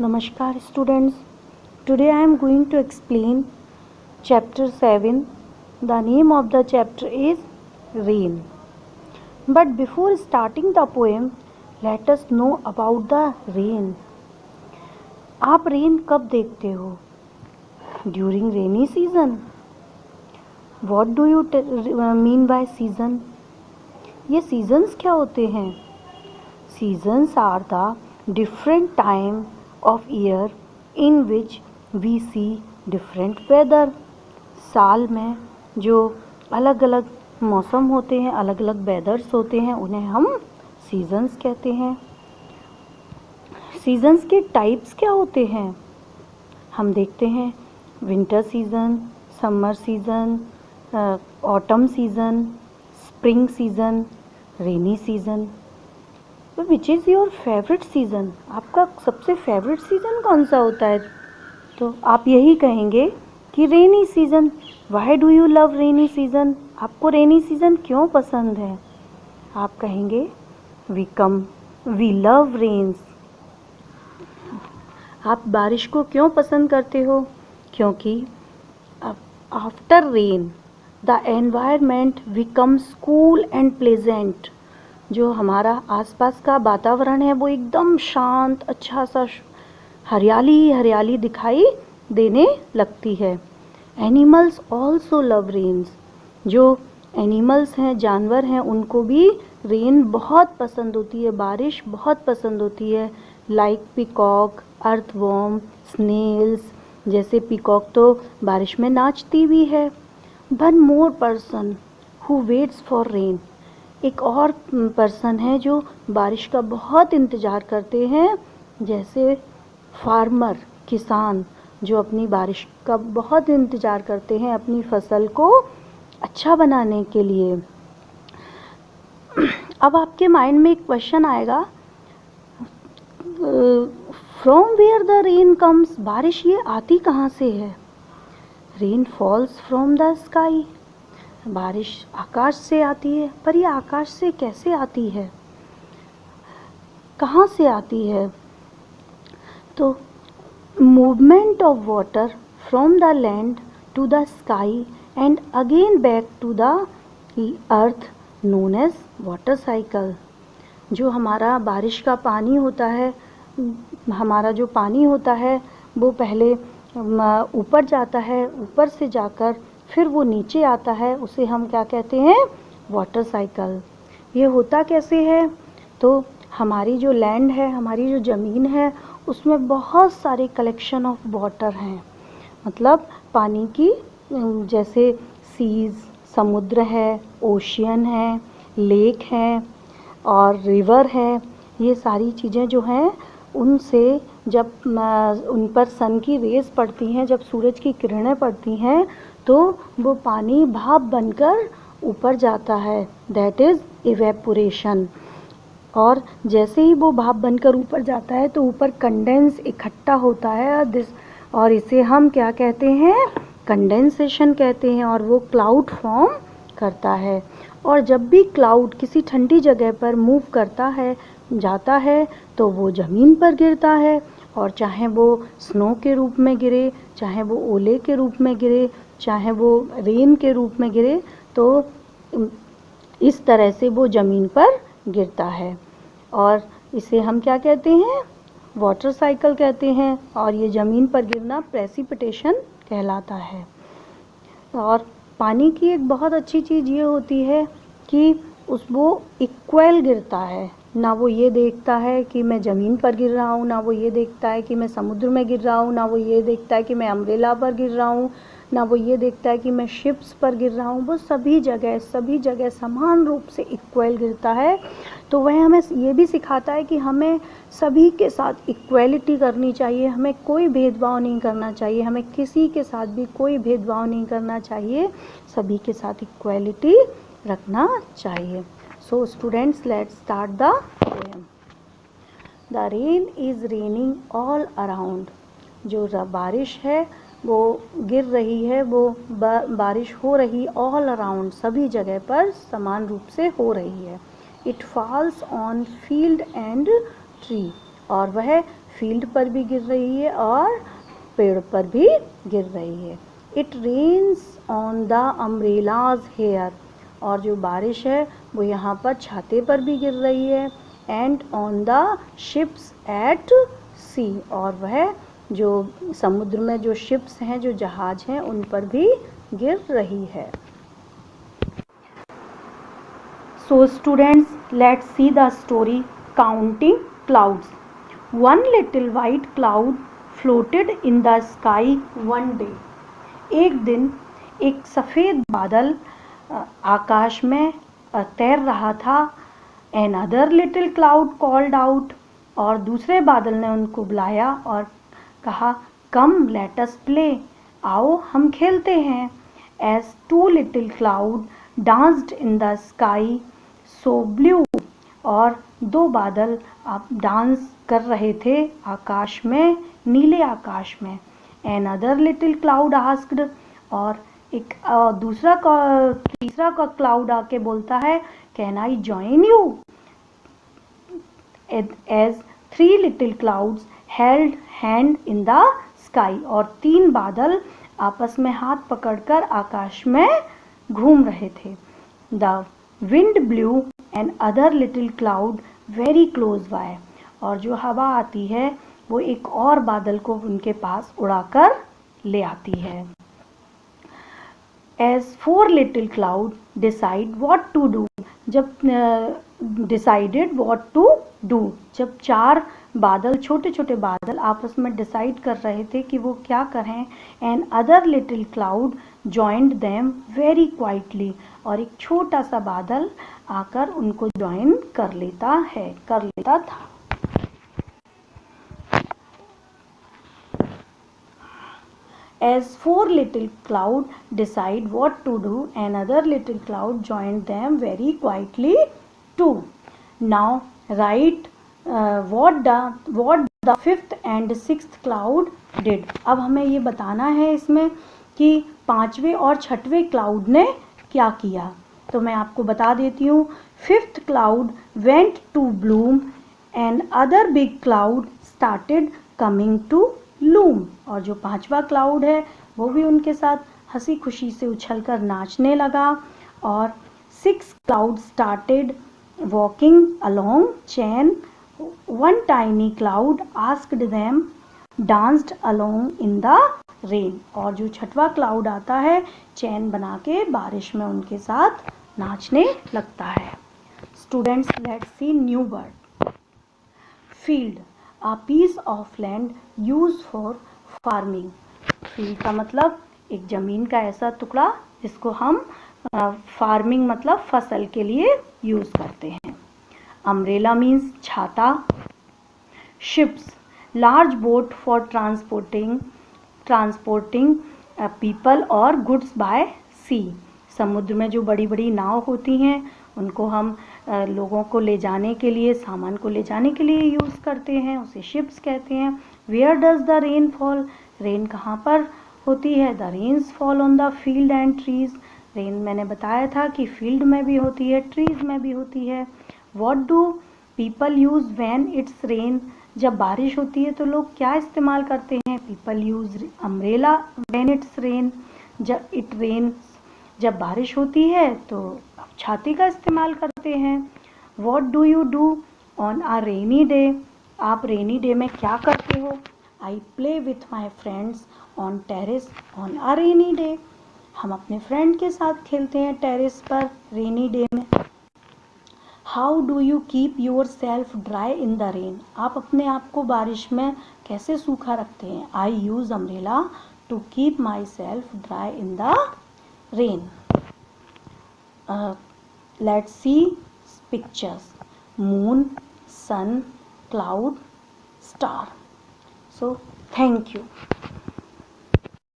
Namaskar students. Today I am going to explain chapter 7. The name of the chapter is Rain. But before starting the poem, let us know about the rain. आप rain कब देखते हो? During rainy season. What do you mean by season? ये seasons क्या होते हैं? Seasons are the different time of year in which we see different weather. साल में जो अलग अलग मौसम होते हैं, अलग अलग वेदर्स होते हैं, उन्हें हम सीजन्स कहते हैं. सीजन्स के टाइप्स क्या होते हैं? हम देखते हैं winter season, summer season, autumn season, spring season, rainy season. Which is your favourite season? आपका सबसे फेवरेट सीज़न कौन सा होता है? तो आप यही कहेंगे कि rainy season. Why do you love rainy season? आपको रेनी सीज़न क्यों पसंद है? आप कहेंगे वी लव रेन्स. आप बारिश को क्यों पसंद करते हो? क्योंकि after rain the environment becomes cool and pleasant. जो हमारा आसपास का वातावरण है वो एकदम शांत, अच्छा सा हरियाली ही हरियाली दिखाई देने लगती है. Animals also love rains. जो एनिमल्स हैं, जानवर हैं, उनको भी रेन बहुत पसंद होती है, बारिश बहुत पसंद होती है. Like peacock, earthworm, snails. जैसे पीकॉक तो बारिश में नाचती भी है. One more person who waits for rain. एक और पर्सन है जो बारिश का बहुत इंतज़ार करते हैं, जैसे फार्मर, किसान, जो अपनी बारिश का बहुत इंतज़ार करते हैं अपनी फसल को अच्छा बनाने के लिए. अब आपके माइंड में एक क्वेश्चन आएगा, from where the rain comes. बारिश ये आती कहाँ से है? Rain falls from the sky. बारिश आकाश से आती है, पर ये आकाश से कैसे आती है, कहाँ से आती है? तो movement of water from the land to the sky and again back to the earth known as water cycle. जो हमारा बारिश का पानी होता है, हमारा जो पानी होता है वो पहले ऊपर जाता है, ऊपर से जाकर फिर वो नीचे आता है, उसे हम क्या कहते हैं? Water cycle. ये होता कैसे है? तो हमारी जो लैंड है, हमारी जो ज़मीन है, उसमें बहुत सारे कलेक्शन ऑफ वाटर हैं. मतलब पानी की, जैसे सीज, समुद्र है, ओशियन है, लेक है और रिवर है. ये सारी चीज़ें जो हैं उनसे जब उन पर सन की रेज़ पड़ती हैं, जब सूरज की किरणें पड़ती हैं, तो वो पानी भाप बनकर ऊपर जाता है. That is evaporation. और जैसे ही वो भाप बनकर ऊपर जाता है तो ऊपर कंडेंस इकट्ठा होता है और इसे हम क्या कहते हैं? कंडेंसेशन कहते हैं. और वो क्लाउड फॉर्म करता है. और जब भी क्लाउड किसी ठंडी जगह पर मूव करता है, जाता है, तो वो ज़मीन पर गिरता है. और चाहे वो स्नो के रूप में गिरे, चाहे वो ओले के रूप में गिरे, चाहे वो रेन के रूप में गिरे, तो इस तरह से वो ज़मीन पर गिरता है. और इसे हम क्या कहते हैं? वाटर साइकिल कहते हैं. और ये ज़मीन पर गिरना प्रेसिपिटेशन कहलाता है. और पानी की एक बहुत अच्छी चीज़ ये होती है कि वो इक्वल गिरता है. ना वो ये देखता है कि मैं ज़मीन पर गिर रहा हूँ, ना वो ये देखता है कि मैं समुद्र में गिर रहा हूँ, ना वो ये देखता है कि मैं अम्ब्रेला पर गिर रहा हूँ, ना वो ये देखता है कि मैं शिप्स पर गिर रहा हूँ. वो सभी जगह समान रूप से इक्वल गिरता है. तो वह हमें ये भी सिखाता है कि हमें सभी के साथ इक्वलिटी करनी चाहिए. हमें कोई भेदभाव नहीं करना चाहिए. हमें किसी के साथ भी कोई भेदभाव नहीं करना चाहिए. सभी के साथ इक्वलिटी रखना चाहिए. So students, let's start the poem. The rain is raining all around. जो बारिश है वो गिर रही है, वो बारिश हो रही all around, सभी जगह पर समान रूप से हो रही है. It falls on field and tree. और वह फील्ड पर भी गिर रही है और पेड़ पर भी गिर रही है। It rains on the umbrellas here, और जो बारिश है वो यहाँ पर छाते पर भी गिर रही है। And on the ships at sea, और वह जो समुद्र में जो शिप्स हैं, जो जहाज हैं, उन पर भी गिर रही है। So students, let's see the story counting clouds. One little white cloud floated in the sky one day. एक दिन एक सफ़ेद बादल आकाश में तैर रहा था। Another little cloud called out, और दूसरे बादल ने उनको बुलाया और कहा, कम लेट अस प्ले, आओ हम खेलते हैं। As two little cloud danced in the sky so blue, और दो बादल अब डांस कर रहे थे आकाश में, नीले आकाश में। Another little cloud asked, और एक तीसरा का क्लाउड आके बोलता है, can I join you. As three little clouds held hand in the sky, और तीन बादल आपस में हाथ पकड़कर आकाश में घूम रहे थे। The wind blue and other little cloud very close by, और जो हवा आती है वो एक और बादल को उनके पास उड़ाकर ले आती है। As four little cloud decide what to do, जब decided what to do, जब चार बादल, छोटे छोटे बादल आपस में डिसाइड कर रहे थे कि वो क्या करें। And other little cloud joined them very quietly, और एक छोटा सा बादल आकर उनको ज्वाइन कर लेता था। As four little cloud decide what to do, another little cloud joined them very quietly too. Now write what the fifth and sixth cloud did. अब हमें ये बताना है इसमें कि पांचवें और छठवें क्लाउड ने क्या किया। तो मैं आपको बता देती हूँ। Fifth cloud went to bloom and other big cloud started coming to loom, और जो पांचवा क्लाउड है वो भी उनके साथ हंसी खुशी से उछलकर नाचने लगा। और six cloud started walking along chain, one tiny cloud asked them danced along in the rain, और जो छठवा क्लाउड आता है चैन बना के बारिश में उनके साथ नाचने लगता है। Students, let's see new word. Field, a piece of land used for farming. Field का मतलब एक जमीन का ऐसा टुकड़ा जिसको हम फार्मिंग मतलब फसल के लिए यूज करते हैं। अम्ब्रेला मीन्स छाता। Ships, large boat for transporting people और गुड्स बाय सी। समुद्र में जो बड़ी बड़ी नाव होती हैं उनको हम लोगों को ले जाने के लिए, सामान को ले जाने के लिए यूज़ करते हैं, उसे शिप्स कहते हैं। Where does the rain fall, rain कहाँ पर होती है। The rains fall on the field and trees, rain मैंने बताया था कि फील्ड में भी होती है, ट्रीज में भी होती है। What do people use when it's rain, जब बारिश होती है तो लोग क्या इस्तेमाल करते हैं। People use umbrella when it's rain, जब इट रेन्स, जब बारिश होती है तो छाती का इस्तेमाल करते हैं। What do you do on a rainy day, आप रेनी डे में क्या करते हो। I play with my friends on terrace on a rainy day, हम अपने फ्रेंड के साथ खेलते हैं टेरेस पर रेनी डे में। How do you keep your self dry in the rain, आप अपने आप को बारिश में कैसे सूखा रखते हैं। I use umbrella to keep myself dry in the rain. Let's see pictures. Moon, sun, cloud, star. So thank you.